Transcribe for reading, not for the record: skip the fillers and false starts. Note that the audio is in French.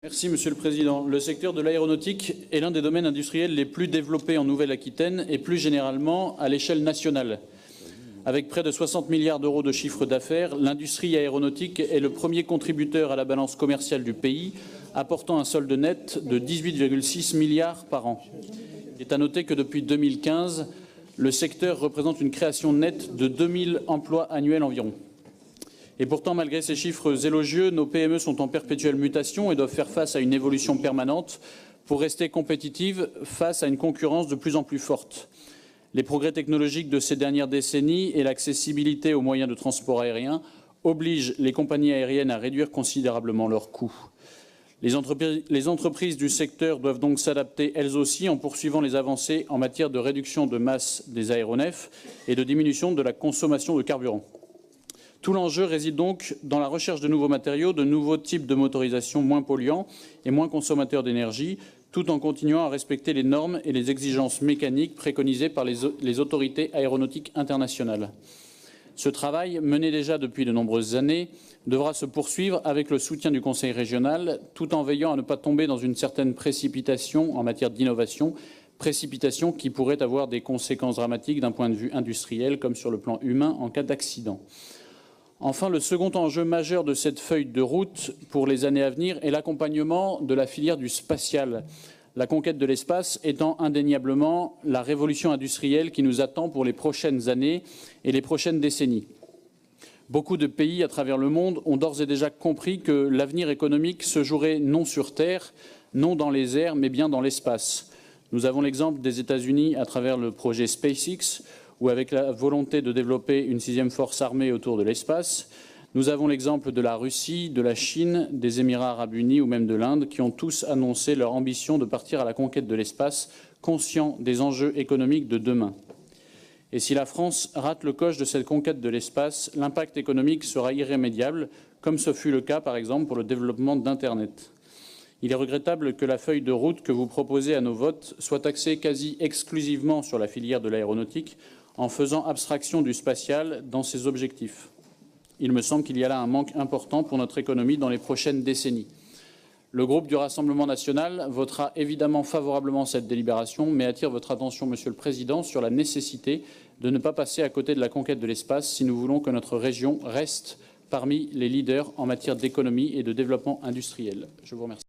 Merci Monsieur le Président. Le secteur de l'aéronautique est l'un des domaines industriels les plus développés en Nouvelle-Aquitaine et plus généralement à l'échelle nationale. Avec près de 60 milliards d'euros de chiffre d'affaires, l'industrie aéronautique est le premier contributeur à la balance commerciale du pays, apportant un solde net de 18,6 milliards par an. Il est à noter que depuis 2015, le secteur représente une création nette de 2000 emplois annuels environ. Et pourtant, malgré ces chiffres élogieux, nos PME sont en perpétuelle mutation et doivent faire face à une évolution permanente pour rester compétitives face à une concurrence de plus en plus forte. Les progrès technologiques de ces dernières décennies et l'accessibilité aux moyens de transport aérien obligent les compagnies aériennes à réduire considérablement leurs coûts. Les entreprises du secteur doivent donc s'adapter elles aussi en poursuivant les avancées en matière de réduction de masse des aéronefs et de diminution de la consommation de carburant. Tout l'enjeu réside donc dans la recherche de nouveaux matériaux, de nouveaux types de motorisation moins polluants et moins consommateurs d'énergie, tout en continuant à respecter les normes et les exigences mécaniques préconisées par les autorités aéronautiques internationales. Ce travail, mené déjà depuis de nombreuses années, devra se poursuivre avec le soutien du Conseil régional, tout en veillant à ne pas tomber dans une certaine précipitation en matière d'innovation, précipitation qui pourrait avoir des conséquences dramatiques d'un point de vue industriel comme sur le plan humain en cas d'accident. Enfin, le second enjeu majeur de cette feuille de route pour les années à venir est l'accompagnement de la filière du spatial. La conquête de l'espace étant indéniablement la révolution industrielle qui nous attend pour les prochaines années et les prochaines décennies. Beaucoup de pays à travers le monde ont d'ores et déjà compris que l'avenir économique se jouerait non sur Terre, non dans les airs, mais bien dans l'espace. Nous avons l'exemple des États-Unis à travers le projet SpaceX, ou avec la volonté de développer une 6e force armée autour de l'espace. Nous avons l'exemple de la Russie, de la Chine, des Émirats arabes unis ou même de l'Inde, qui ont tous annoncé leur ambition de partir à la conquête de l'espace, conscients des enjeux économiques de demain. Et si la France rate le coche de cette conquête de l'espace, l'impact économique sera irrémédiable, comme ce fut le cas par exemple pour le développement d'Internet. Il est regrettable que la feuille de route que vous proposez à nos votes soit axée quasi exclusivement sur la filière de l'aéronautique, en faisant abstraction du spatial dans ses objectifs. Il me semble qu'il y a là un manque important pour notre économie dans les prochaines décennies. Le groupe du Rassemblement national votera évidemment favorablement cette délibération, mais attire votre attention, Monsieur le Président, sur la nécessité de ne pas passer à côté de la conquête de l'espace si nous voulons que notre région reste parmi les leaders en matière d'économie et de développement industriel. Je vous remercie.